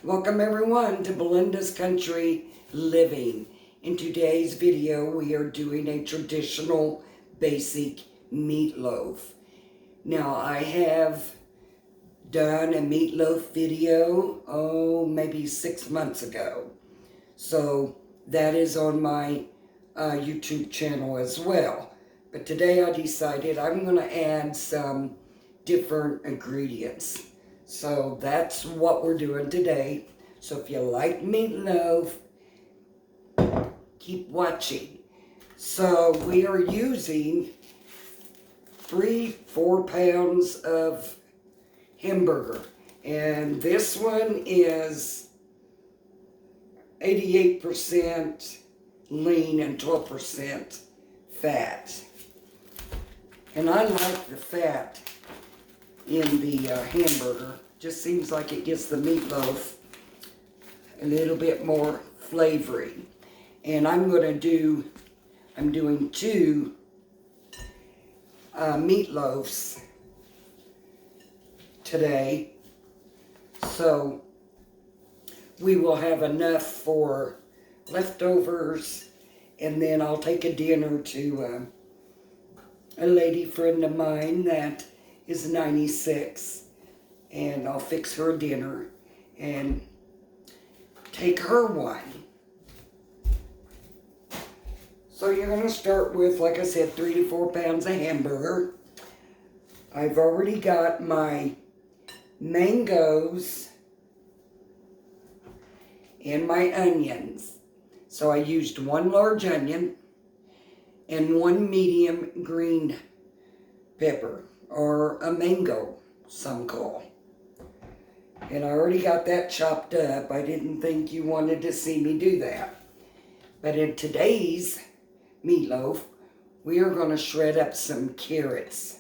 Welcome everyone to Belinda's Country Living. In today's video we are doing a traditional basic meatloaf. Now I have done a meatloaf video, maybe 6 months ago. So that is on my YouTube channel as well. But today I decided I'm going to add some different ingredients. So that's what we're doing today. So if you like meatloaf, keep watching. So we are using 3-4 pounds of hamburger. And this one is 88% lean and 12% fat. And I like the fat in the hamburger. Just seems like it gives the meatloaf a little bit more flavoring. And I'm doing 2 meatloaves today. So we will have enough for leftovers, and then I'll take a dinner to a lady friend of mine that is 96, and I'll fix her dinner and take her one. So you're going to start with, like I said, 3 to 4 pounds of hamburger. I've already got my mangoes and my onions. So I used 1 large onion and 1 medium green pepper, or a mango, some call. And I already got that chopped up. I didn't think you wanted to see me do that. But in today's meatloaf, we are going to shred up some carrots.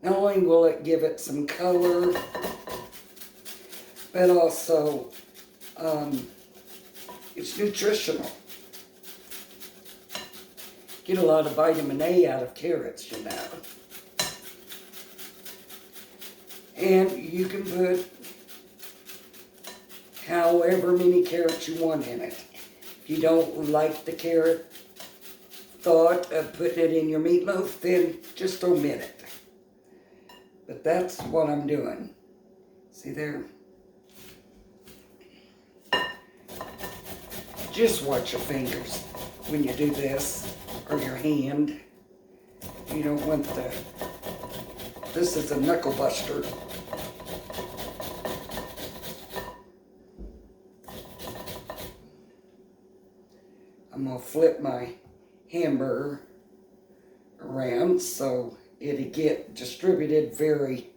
Not only will it give it some color, but also it's nutritional. Get a lot of vitamin A out of carrots, you know. And you can put however many carrots you want in it. If you don't like the carrot thought of putting it in your meatloaf, then just omit it. But that's what I'm doing. See there? Just watch your fingers when you do this, or your hand. You don't want this is a knuckle buster. I'm going to flip my hamburger around so it'll get distributed very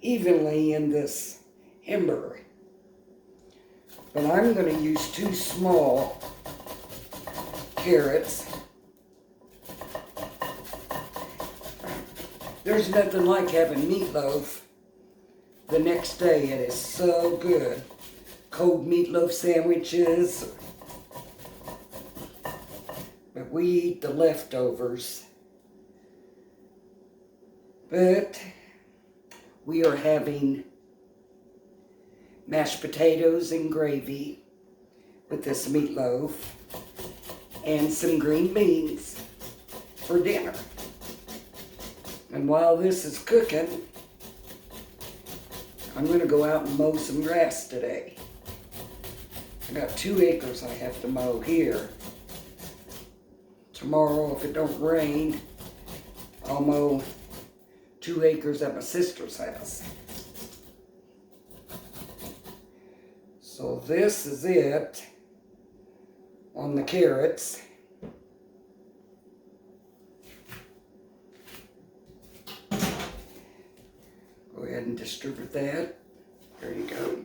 evenly in this hamburger. But I'm going to use 2 small carrots. There's nothing like having meatloaf the next day. It is so good. Cold meatloaf sandwiches. But we eat the leftovers. But we are having mashed potatoes and gravy with this meatloaf, and some green beans for dinner. And while this is cooking, I'm going to go out and mow some grass today. I got 2 acres I have to mow here. Tomorrow, if it don't rain, I'll mow 2 acres at my sister's house. So this is it on the carrots. Go ahead and distribute that. There you go.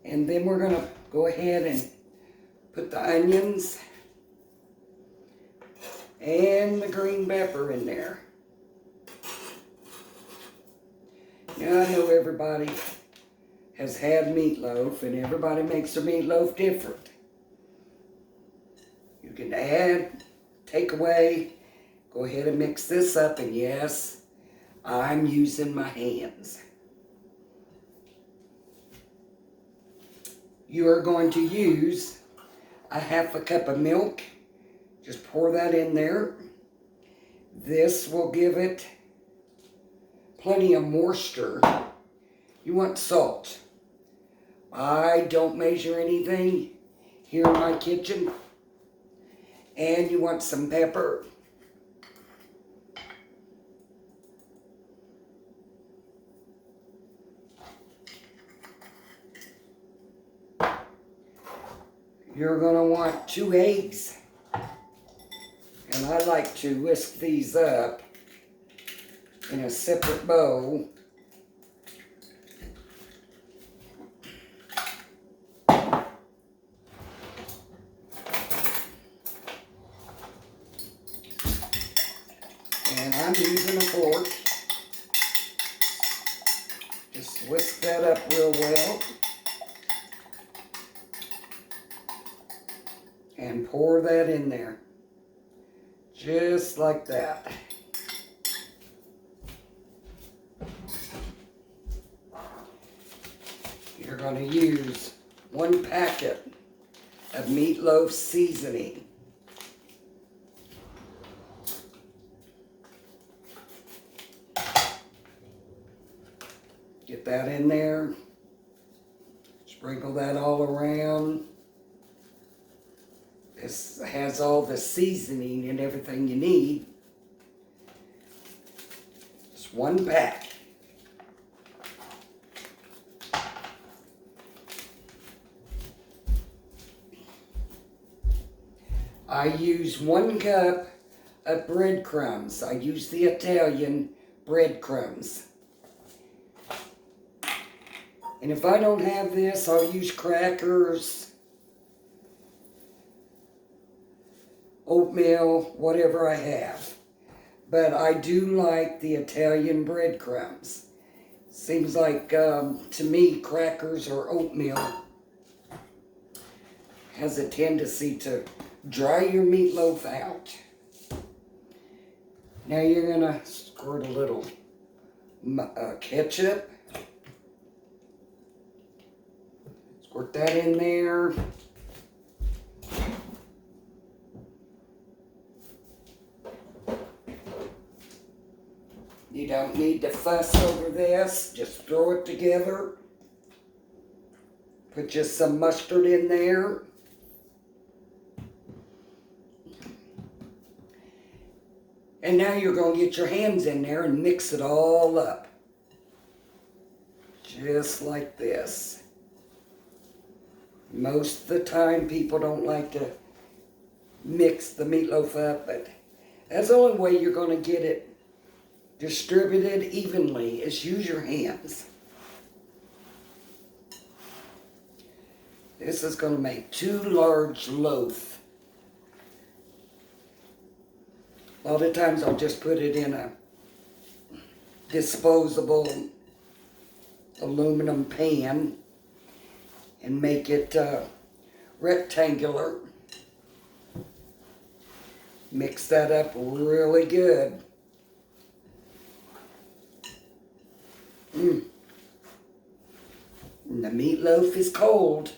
And then we're going to go ahead and put the onions and the green pepper in there. Now I know everybody has had meatloaf, and everybody makes their meatloaf different. You can add, take away, go ahead and mix this up, and yes, I'm using my hands. you are going to use a 1/2 cup of milk. Just pour that in there. This will give it plenty of moisture. You want salt. I don't measure anything here in my kitchen. And you want some pepper. You're going to want 2 eggs. And I like to whisk these up in a separate bowl. And I'm using a fork. Just whisk that up real well. And pour that in there. Just like that. You're going to use 1 packet of Meatloaf seasoning. Get that in there. Sprinkle that all around. This has all the seasoning and everything you need. It's 1 pack. I use 1 cup of breadcrumbs. I use the Italian breadcrumbs. And if I don't have this, I'll use crackers, oatmeal, whatever I have. But I do like the Italian breadcrumbs. Seems like, to me, crackers or oatmeal has a tendency to dry your meatloaf out. Now you're going to squirt a little ketchup. Squirt that in there. You don't need to fuss over this. Just throw it together. Put just some mustard in there. And now you're going to get your hands in there and mix it all up. Just like this. Most of the time people don't like to mix the meatloaf up, but that's the only way you're going to get it distributed evenly is use your hands. This is going to make 2 large loaves. A lot of times I'll just put it in a disposable aluminum pan and make it rectangular. Mix that up really good. And the meatloaf is cold.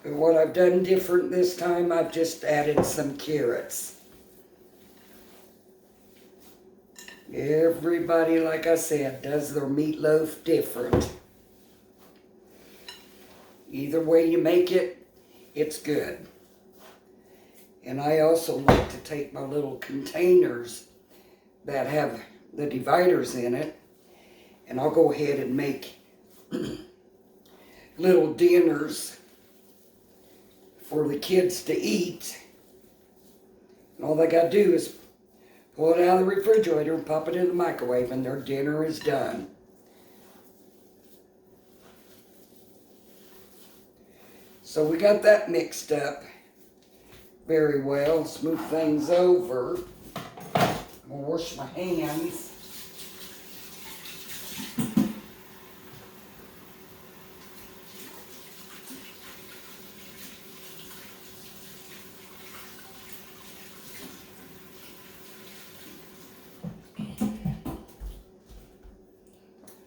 But what I've done different this time, I've just added some carrots. Everybody, like I said, does their meatloaf different. Either way you make it, it's good. And I also like to take my little containers that have the dividers in it, and I'll go ahead and make little dinners for the kids to eat. And all they got to do is pull it out of the refrigerator and pop it in the microwave, and their dinner is done. So we got that mixed up very well. Smooth things over. I'm going to wash my hands.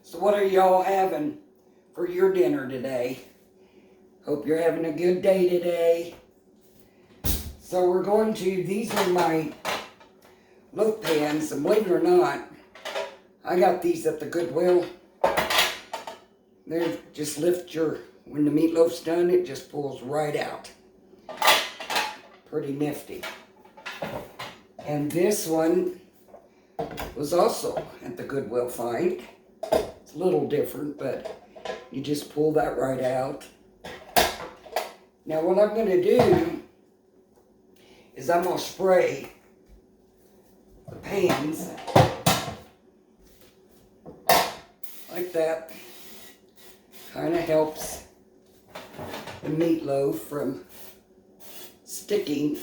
So what are y'all having for your dinner today. Hope you're having a good day today. So we're going to, these are my loaf pans, and believe it or not, I got these at the Goodwill. They just lift your, when the meatloaf's done, it just pulls right out. Pretty nifty. And this one was also at the Goodwill find. It's a little different, but you just pull that right out. Now what I'm going to do is I'm going to spray the pans like that. Kind of helps the meatloaf from sticking,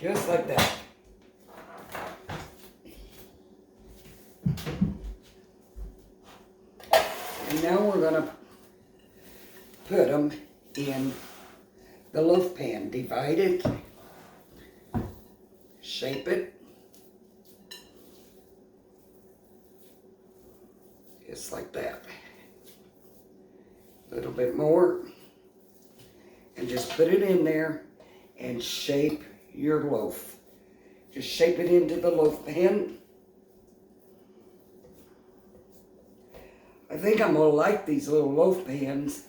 just like that. And now we're going to put them in the loaf pan. Divide it, shape it, just like that. A little bit more, and just put it in there and shape your loaf. Just shape it into the loaf pan. I think I'm gonna like these little loaf pans.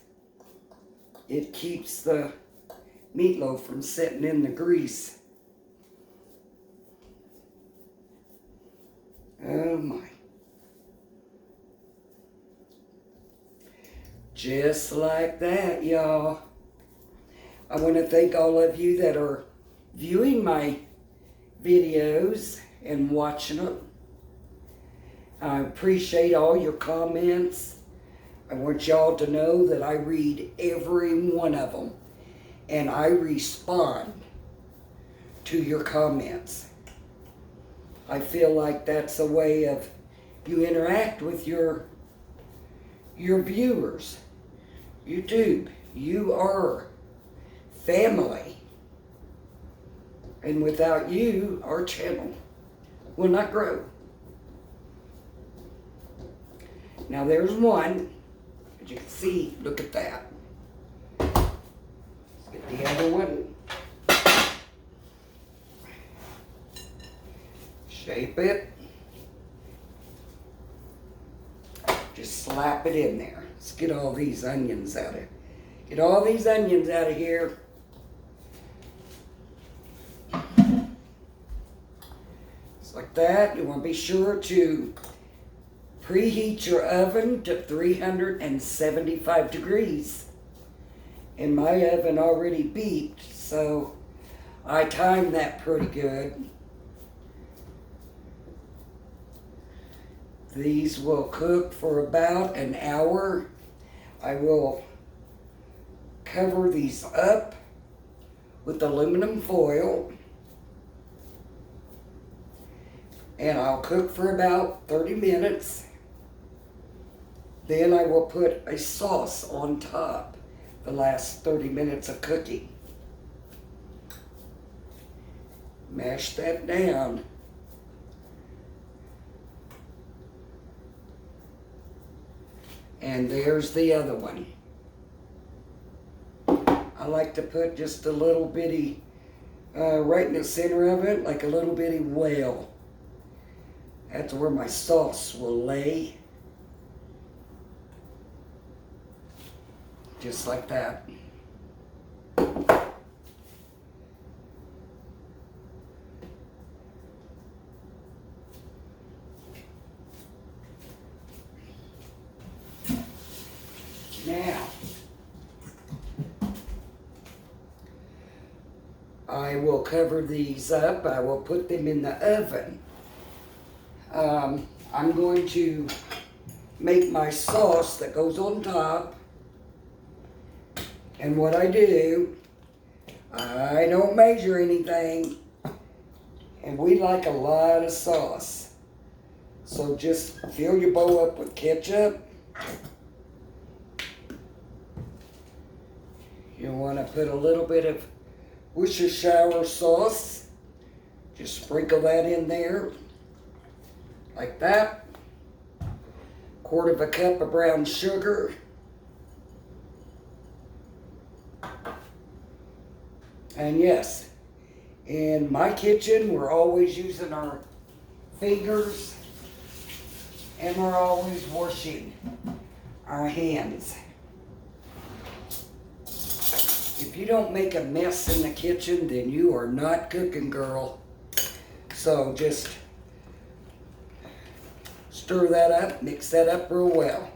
It keeps the meatloaf from sitting in the grease. Oh my. Just like that, y'all. I want to thank all of you that are viewing my videos and watching them. I appreciate all your comments. I want y'all to know that I read every one of them, and I respond to your comments. I feel like that's a way of you interact with your viewers. YouTube, you are family. And without you, our channel will not grow. Now there's one, as you can see, look at that. Let's get the other one. Shape it. Just slap it in there. Let's get all these onions out of it. Get all these onions out of here. Just like that. You want to be sure to preheat your oven to 375 degrees. And my oven already beeped, so I timed that pretty good. These will cook for about an hour. I will cover these up with aluminum foil, and I'll cook for about 30 minutes. Then I will put a sauce on top the last 30 minutes of cooking. Mash that down. And there's the other one. I like to put just a little bitty, right in the center of it, like a little bitty whale. That's where my sauce will lay. Just like that. Now, I will cover these up. I will put them in the oven. I'm going to make my sauce that goes on top. And what I do, I don't measure anything. And we like a lot of sauce. So just fill your bowl up with ketchup. You want to put a little bit of Worcestershire sauce. Just sprinkle that in there, like that. 1/4 cup of brown sugar. And yes, in my kitchen, we're always using our fingers and we're always washing our hands. If you don't make a mess in the kitchen, then you are not cooking, girl. So just stir that up, mix that up real well.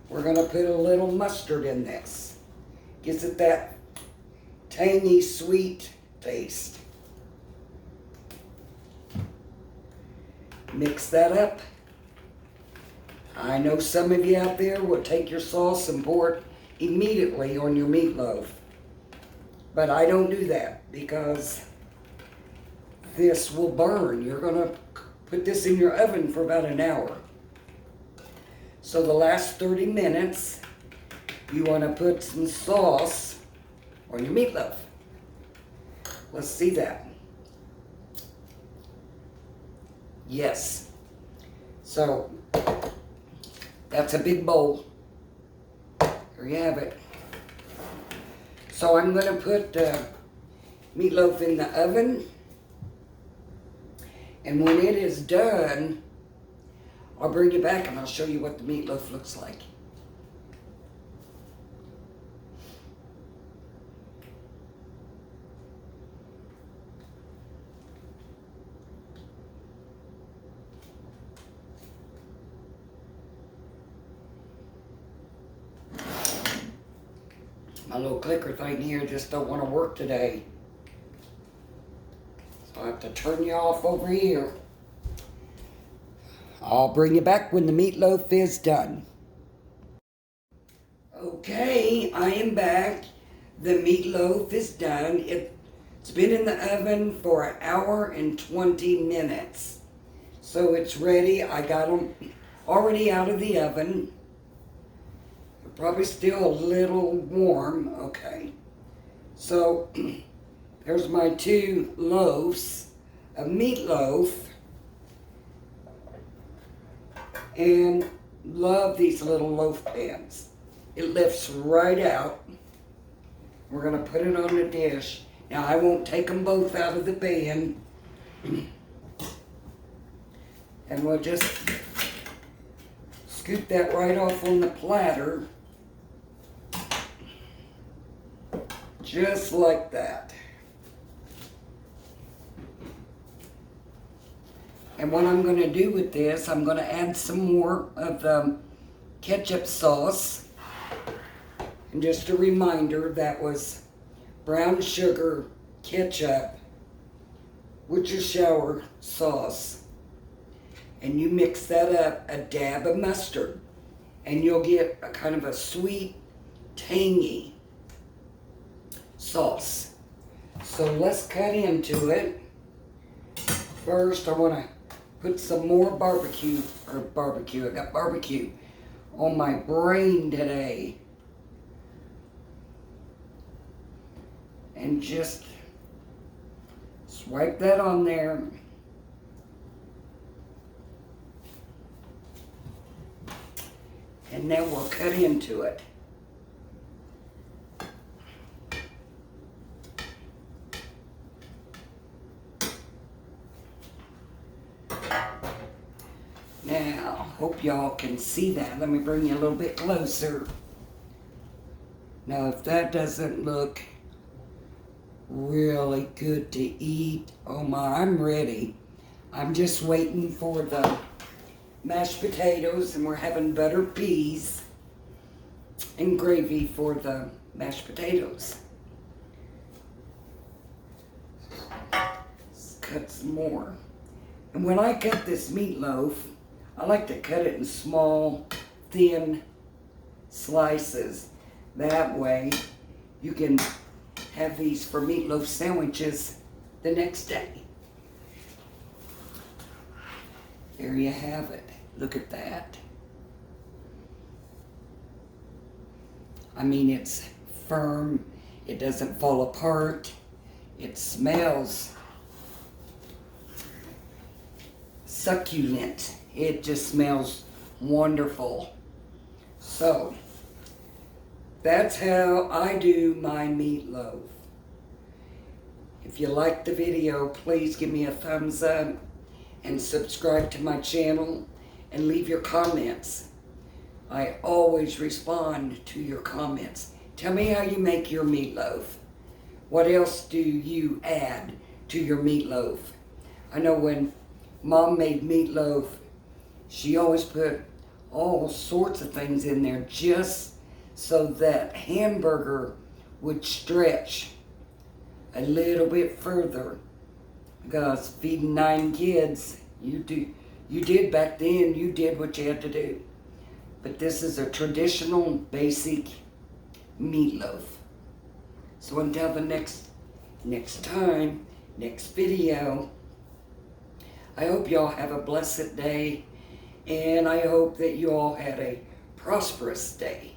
We're going to put a little mustard in this. Gives it that tangy, sweet taste. Mix that up. I know some of you out there will take your sauce and pour it immediately on your meatloaf. But I don't do that because this will burn. You're going to put this in your oven for about an hour. So the last 30 minutes, you want to put some sauce on your meatloaf. Let's see that. Yes. So that's a big bowl. There you have it. So I'm going to put meatloaf in the oven. And when it is done, I'll bring you back and I'll show you what the meatloaf looks like. My little clicker thing here just don't want to work today. So I have to turn you off over here. I'll bring you back when the meatloaf is done. Okay, I am back. The meatloaf is done. It's been in the oven for 1 hour and 20 minutes. So it's ready. I got them already out of the oven. They're probably still a little warm. Okay. So there's my 2 loaves of meatloaf. And love these little loaf pans. It lifts right out. We're going to put it on the dish. Now I won't take them both out of the pan. And we'll just scoop that right off on the platter. Just like that. And what I'm going to do with this, I'm going to add some more of the ketchup sauce. And just a reminder, that was brown sugar, ketchup, Worcestershire sauce. And you mix that up, a dab of mustard. And you'll get a kind of a sweet, tangy sauce. So let's cut into it. First, I want to put some more barbecue. I got barbecue on my brain today. And just swipe that on there. And then we'll cut into it. Now, hope y'all can see that. Let me bring you a little bit closer. Now, if that doesn't look really good to eat, oh my, I'm ready. I'm just waiting for the mashed potatoes, and we're having buttered peas and gravy for the mashed potatoes. Let's cut some more. And when I cut this meatloaf, I like to cut it in small, thin slices. That way, you can have these for meatloaf sandwiches the next day. There you have it. Look at that. I mean, it's firm. It doesn't fall apart. It smells succulent. It just smells wonderful. So, that's how I do my meatloaf. If you like the video, please give me a thumbs up and subscribe to my channel and leave your comments. I always respond to your comments. Tell me how you make your meatloaf. What else do you add to your meatloaf? I know when Mom made meatloaf, she always put all sorts of things in there just so that hamburger would stretch a little bit further. Because feeding 9 kids, you did back then, you did what you had to do. But this is a traditional, basic meatloaf. So until the next video, I hope y'all have a blessed day, and I hope that you all had a prosperous day.